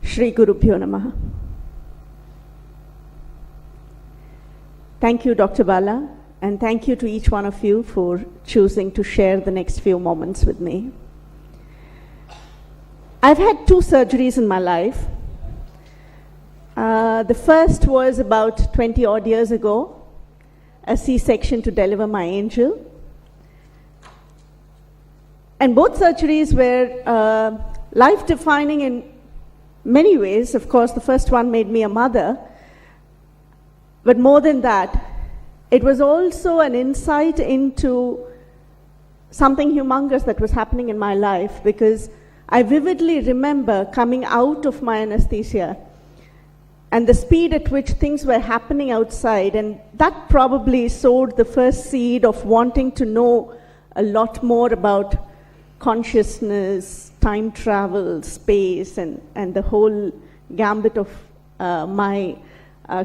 Shri Gurubhyo Namaha. Thank you, Dr. Bala, and thank you to each one of you for choosing to share the next few moments with me. I've had 2 surgeries in my life. The first was about 20 odd years ago, a C-section to deliver my angel. And both surgeries were life-defining in many ways. Of course, the first one made me a mother. But more than that, it was also an insight into something humongous that was happening in my life, because I vividly remember coming out of my anesthesia and the speed at which things were happening outside, and that probably sowed the first seed of wanting to know a lot more about consciousness, time travel, space, and the whole gambit of my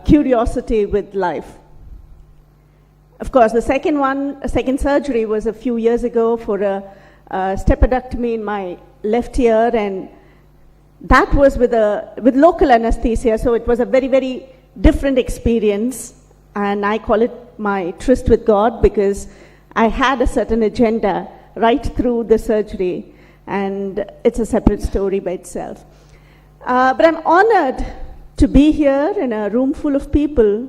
curiosity with life. Of course, the second surgery was a few years ago for a stapedectomy in my left ear, and that was with local anesthesia, so it was a very, very different experience, and I call it my tryst with God, because I had a certain agenda right through the surgery, and it's a separate story by itself. But I'm honored to be here in a room full of people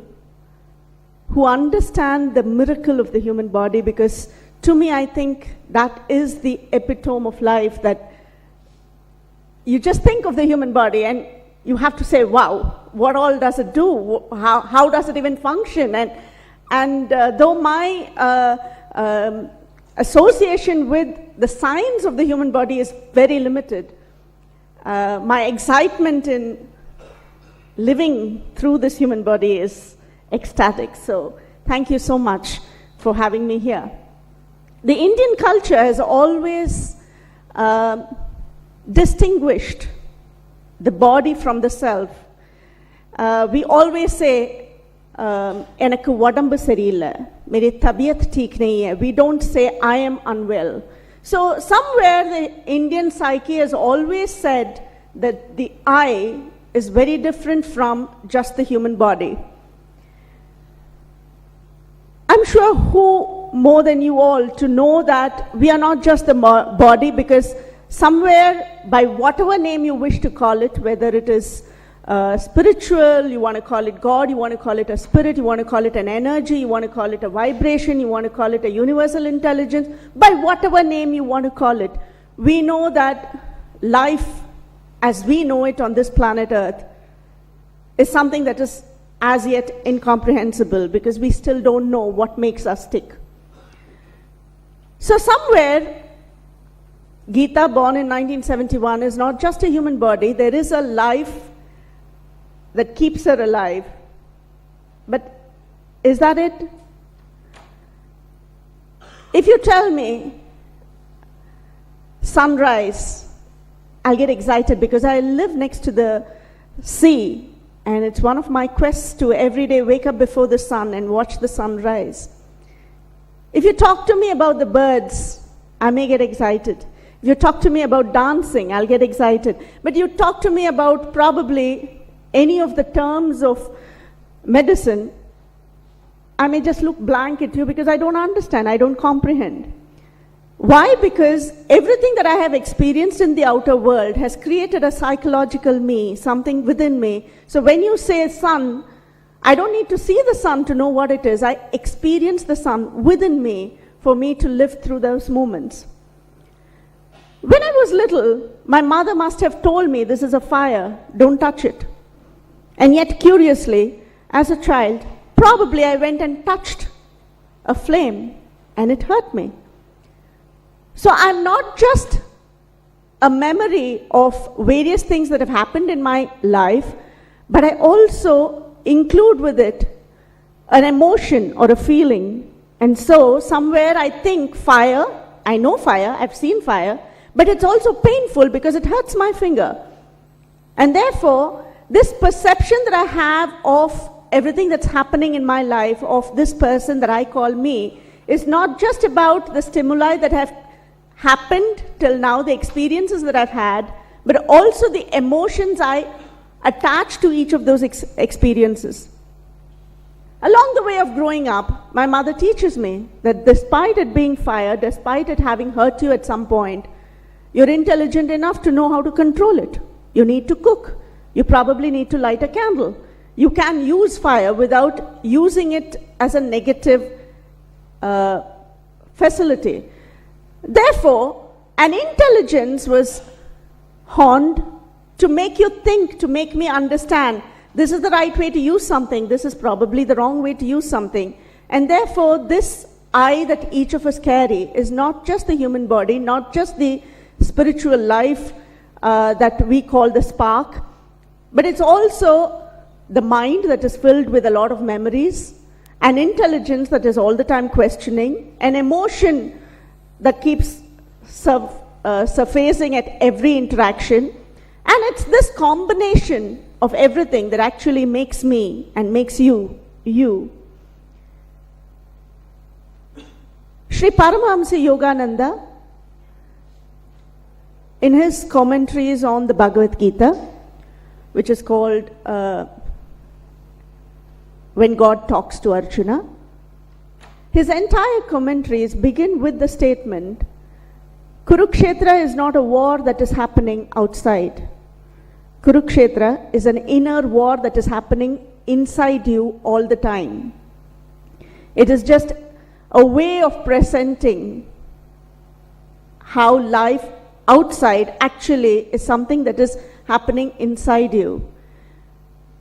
who understand the miracle of the human body, because to me, I think that is the epitome of life, that you just think of the human body and you have to say, wow, what all does it do? How does it even function? And though my association with the science of the human body is very limited, my excitement in living through this human body is ecstatic. So thank you so much for having me here. The Indian culture has always distinguished the body from the self. We always say, "Enakku vadambu seriyilla, mere tabiyat theek nahi hai." We don't say, "I am unwell." So somewhere the Indian psyche has always said that the I is very different from just the human body. I'm sure who more than you all to know that we are not just the body, because somewhere, by whatever name you wish to call it, whether it is spiritual, you want to call it God, you want to call it a spirit, you want to call it an energy, you want to call it a vibration, you want to call it a universal intelligence, by whatever name you want to call it, we know that life as we know it on this planet Earth is something that is as yet incomprehensible, because we still don't know what makes us tick. So somewhere, Gita, born in 1971, is not just a human body. There is a life that keeps her alive. But is that it? If you tell me sunrise, I'll get excited, because I live next to the sea, and it's one of my quests to every day wake up before the sun and watch the sunrise. If you talk to me about the birds, I may get excited. If you talk to me about dancing, I'll get excited. But you talk to me about probably any of the terms of medicine, I may just look blank at you, because I don't understand, I don't comprehend. Why? Because everything that I have experienced in the outer world has created a psychological me, something within me. So when you say sun, I don't need to see the sun to know what it is. I experience the sun within me for me to live through those moments. When I was little, my mother must have told me, this is a fire, don't touch it. And yet, curiously, as a child, probably I went and touched a flame and it hurt me. So I'm not just a memory of various things that have happened in my life, but I also include with it an emotion or a feeling. And so somewhere I think fire, I know fire, I've seen fire, but it's also painful because it hurts my finger. And therefore, this perception that I have of everything that's happening in my life, of this person that I call me, is not just about the stimuli that have happened till now, the experiences that I've had, but also the emotions I attached to each of those experiences. Along the way of growing up, my mother teaches me that despite it being fire, despite it having hurt you at some point, you're intelligent enough to know how to control it. You need to cook. You probably need to light a candle. You can use fire without using it as a negative facility. Therefore, an intelligence was honed to make you think, to make me understand this is the right way to use something, this is probably the wrong way to use something. And therefore, this I that each of us carry is not just the human body, not just the spiritual life that we call the spark, but it's also the mind that is filled with a lot of memories, an intelligence that is all the time questioning, an emotion that keeps surfacing at every interaction. And it's this combination of everything that actually makes me and makes you, you. Sri Paramahamsa Yogananda, in his commentaries on the Bhagavad Gita, which is called When God Talks to Arjuna, his entire commentaries begin with the statement, Kurukshetra is not a war that is happening outside. Kurukshetra is an inner war that is happening inside you all the time. It is just a way of presenting how life outside actually is something that is happening inside you.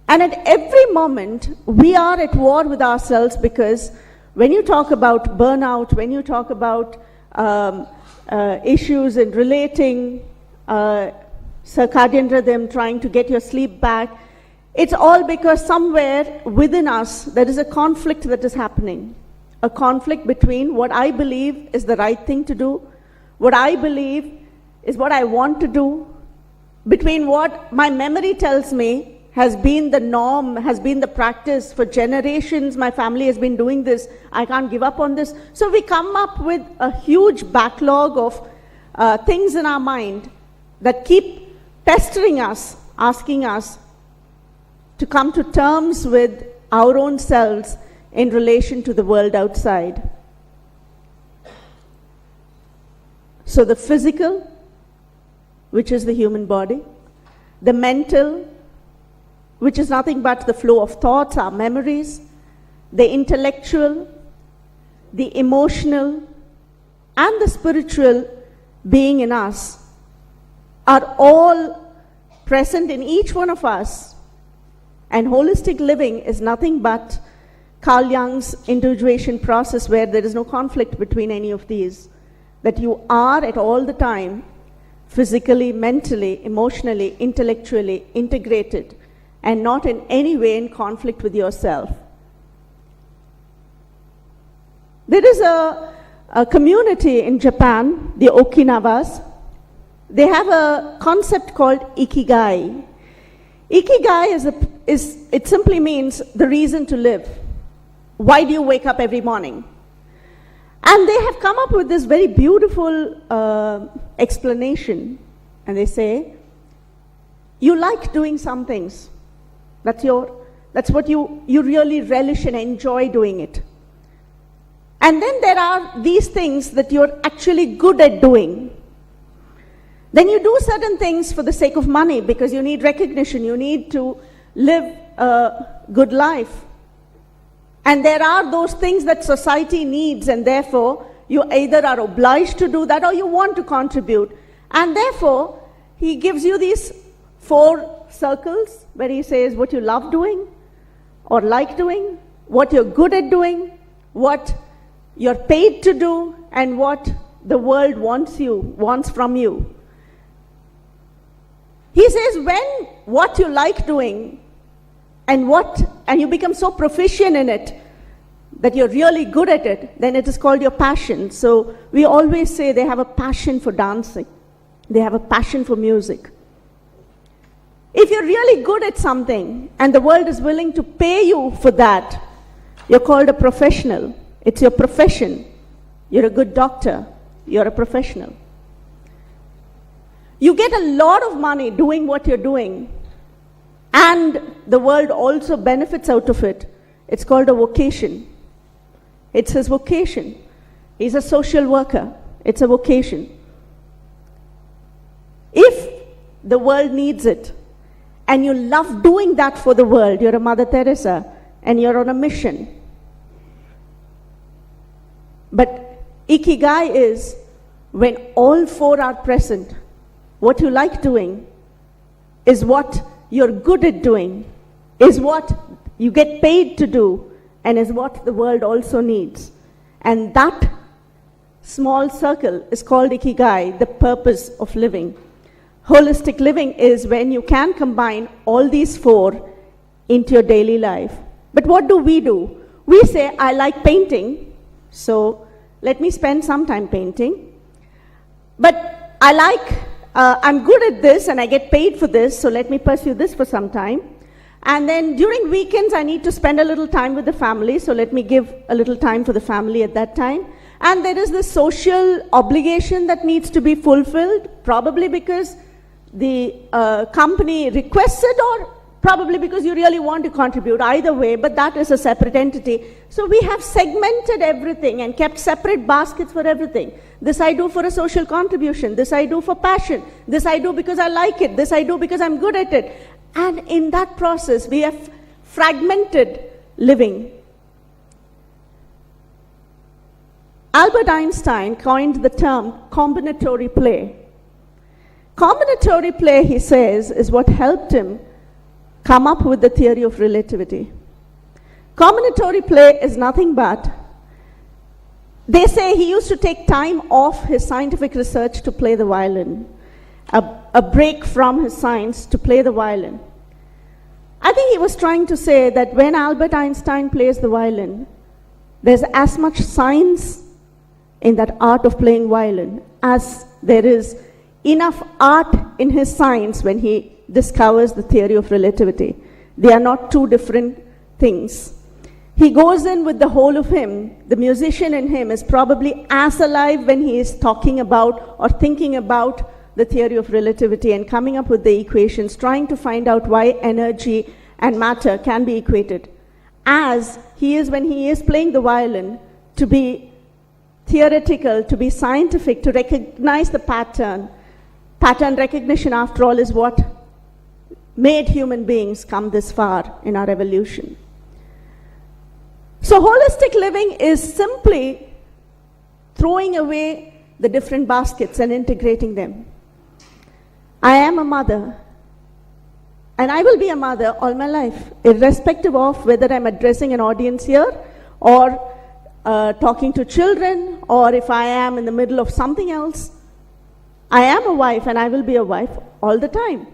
And at every moment, we are at war with ourselves, because when you talk about burnout, when you talk about issues in relating, circadian rhythm, trying to get your sleep back, it's all because somewhere within us there is a conflict that is happening. A conflict between what I believe is the right thing to do, what I believe is what I want to do, between what my memory tells me has been the norm, has been the practice for generations, my family has been doing this, I can't give up on this. So we come up with a huge backlog of things in our mind that keep pestering us, asking us to come to terms with our own selves in relation to the world outside. So the physical, which is the human body, the mental, which is nothing but the flow of thoughts, our memories, the intellectual, the emotional, and the spiritual being in us are all present in each one of us. And holistic living is nothing but Carl Jung's individuation process, where there is no conflict between any of these, that you are at all the time physically, mentally, emotionally, intellectually integrated, and not in any way in conflict with yourself. There is a community in Japan, the Okinawas. They have a concept called Ikigai. Ikigai it simply means the reason to live. Why do you wake up every morning? And they have come up with this very beautiful explanation. And they say, you like doing some things. That's what you really relish and enjoy doing it. And then there are these things that you're actually good at doing. Then you do certain things for the sake of money, because you need recognition, you need to live a good life. And there are those things that society needs, and therefore you either are obliged to do that or you want to contribute. And therefore, he gives you these 4 circles where he says what you love doing or like doing, what you're good at doing, what you're paid to do, and what the world wants from you. He says when what you like doing and you become so proficient in it that you're really good at it, then it is called your passion. So we always say they have a passion for dancing. They have a passion for music. If you're really good at something and the world is willing to pay you for that, you're called a professional. It's your profession. You're a good doctor. You're a professional. You get a lot of money doing what you're doing, and the world also benefits out of it, it's called a vocation. It's his vocation. He's a social worker. It's a vocation. If the world needs it, and you love doing that for the world, you're a Mother Teresa, and you're on a mission. But Ikigai is when all four are present. What you like doing is what you're good at doing, is what you get paid to do, and is what the world also needs. And that small circle is called Ikigai, the purpose of living. Holistic living is when you can combine all these four into your daily life. But what do? We say, I like painting, so let me spend some time painting. But I'm good at this and I get paid for this, so let me pursue this for some time. And then during weekends, I need to spend a little time with the family, so let me give a little time for the family at that time. And there is this social obligation that needs to be fulfilled, probably because the company requests it, or probably because you really want to contribute. Either way, but that is a separate entity. So we have segmented everything and kept separate baskets for everything. This I do for a social contribution. This I do for passion. This I do because I like it. This I do because I'm good at it. And in that process, we have fragmented living. Albert Einstein coined the term combinatory play. Combinatory play, he says, is what helped him come up with the theory of relativity. Combinatory play is nothing but, they say he used to take time off his scientific research to play the violin, a break from his science to play the violin. I think he was trying to say that when Albert Einstein plays the violin, there's as much science in that art of playing violin as there is enough art in his science when he discovers the theory of relativity. They are not two different things. He goes in with the whole of him. The musician in him is probably as alive when he is talking about or thinking about the theory of relativity and coming up with the equations, trying to find out why energy and matter can be equated, as he is when he is playing the violin, to be theoretical, to be scientific, to recognize the pattern. Pattern recognition, after all, is what made human beings come this far in our evolution. So holistic living is simply throwing away the different baskets and integrating them. I am a mother, and I will be a mother all my life, irrespective of whether I'm addressing an audience here or talking to children, or if I am in the middle of something else. I am a wife, and I will be a wife all the time.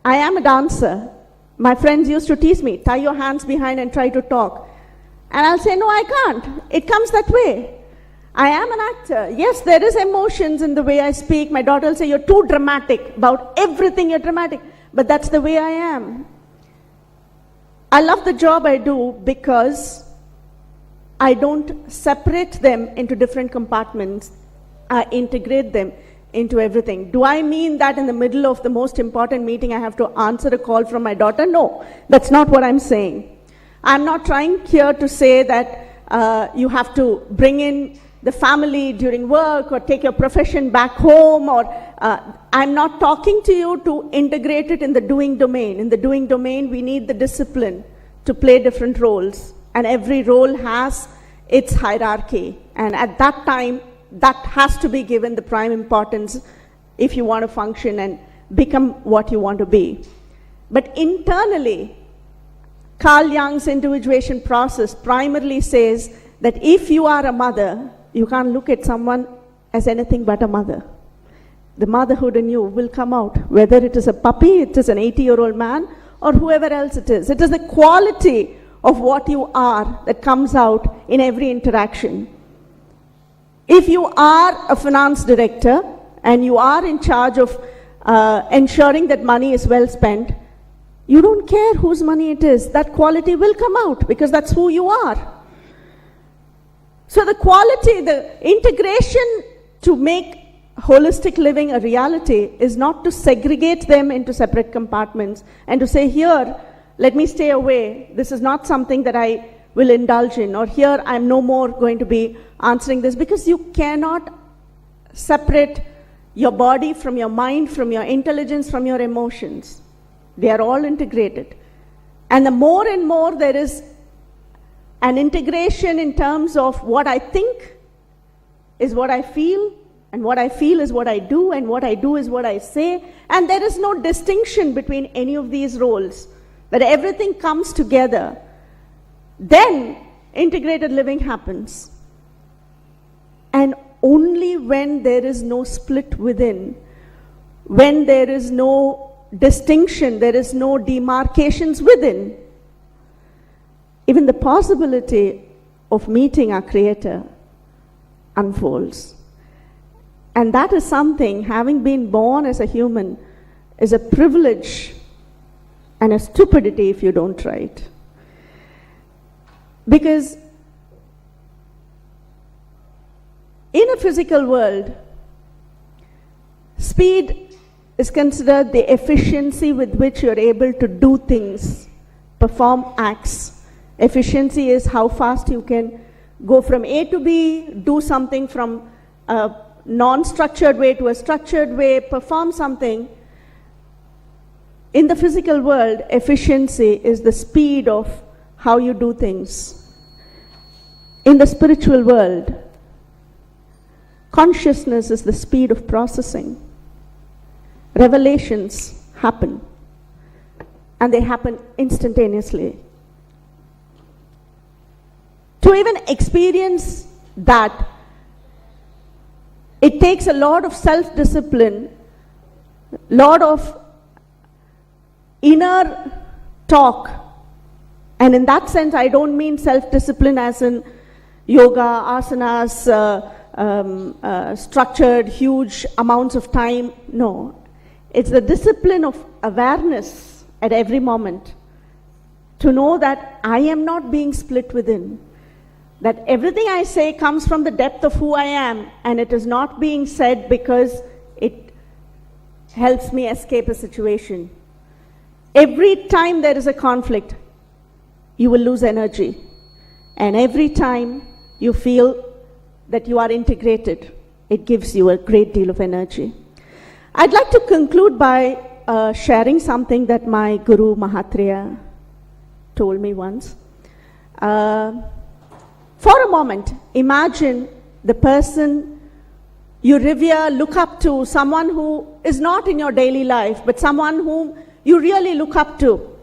I am a dancer. My friends used to tease me, tie your hands behind and try to talk. And I'll say, no, I can't. It comes that way. I am an actor. Yes, there is emotions in the way I speak. My daughter will say, you're too dramatic. About everything you're dramatic. But that's the way I am. I love the job I do because I don't separate them into different compartments. I integrate them into everything. Do I mean that in the middle of the most important meeting I have to answer a call from my daughter? No, that's not what I'm saying. I'm not trying here to say that you have to bring in the family during work or take your profession back home, or I'm not talking to you to integrate it in the doing domain. In the doing domain, we need the discipline to play different roles, and every role has its hierarchy, and at that time, that has to be given the prime importance if you want to function and become what you want to be. But internally, Carl Jung's individuation process primarily says that if you are a mother, you can't look at someone as anything but a mother. The motherhood in you will come out, whether it is a puppy, it is an 80-year-old man, or whoever else it is. It is the quality of what you are that comes out in every interaction. If you are a finance director and you are in charge of ensuring that money is well spent, you don't care whose money it is. That quality will come out because that's who you are. So the quality, the integration to make holistic living a reality is not to segregate them into separate compartments and to say, here, let me stay away. This is not something that I will indulge in, or here I'm no more going to be answering this, because you cannot separate your body from your mind, from your intelligence, from your emotions. They are all integrated. And the more and more there is an integration in terms of what I think is what I feel, and what I feel is what I do, and what I do is what I say, and there is no distinction between any of these roles, that everything comes together, then integrated living happens. And only when there is no split within, when there is no distinction, there is no demarcations within, even the possibility of meeting our Creator unfolds. And that is something, having been born as a human, is a privilege and a stupidity if you don't try it. Because in a physical world, speed is considered the efficiency with which you're able to do things, perform acts. Efficiency is how fast you can go from A to B, do something from a non-structured way to a structured way, perform something. In the physical world, efficiency is the speed of how you do things. In the spiritual world, consciousness is the speed of processing. Revelations happen, and they happen instantaneously. To even experience that, it takes a lot of self-discipline, lot of inner talk. And in that sense, I don't mean self-discipline as in yoga, asanas, structured, huge amounts of time. No. It's the discipline of awareness at every moment. To know that I am not being split within. That everything I say comes from the depth of who I am, and it is not being said because it helps me escape a situation. Every time there is a conflict, you will lose energy. And every time you feel that you are integrated, it gives you a great deal of energy. I'd like to conclude by sharing something that my Guru Mahatria told me once. For a moment, imagine the person you revere, look up to, someone who is not in your daily life, but someone whom you really look up to.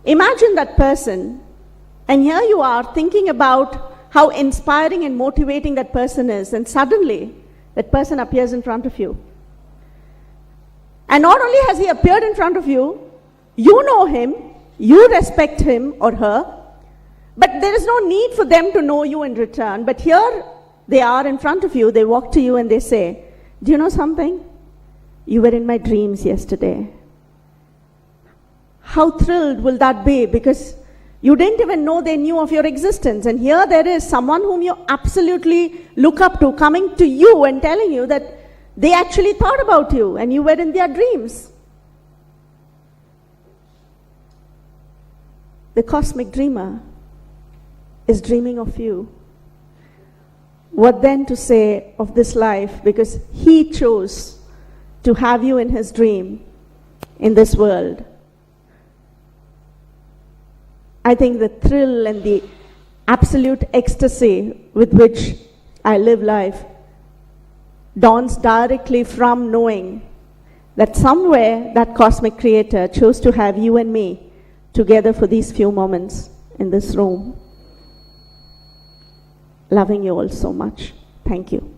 Imagine that person, and here you are thinking about how inspiring and motivating that person is, and suddenly that person appears in front of you. And not only has he appeared in front of you, you know him, you respect him or her, but there is no need for them to know you in return. But here they are in front of you, they walk to you and they say, do you know something? You were in my dreams yesterday. How thrilled will that be? Because you didn't even know they knew of your existence. And here there is someone whom you absolutely look up to coming to you and telling you that they actually thought about you and you were in their dreams. The cosmic dreamer is dreaming of you. What then to say of this life? Because he chose to have you in his dream in this world. I think the thrill and the absolute ecstasy with which I live life dawns directly from knowing that somewhere that cosmic creator chose to have you and me together for these few moments in this room. Loving you all so much. Thank you.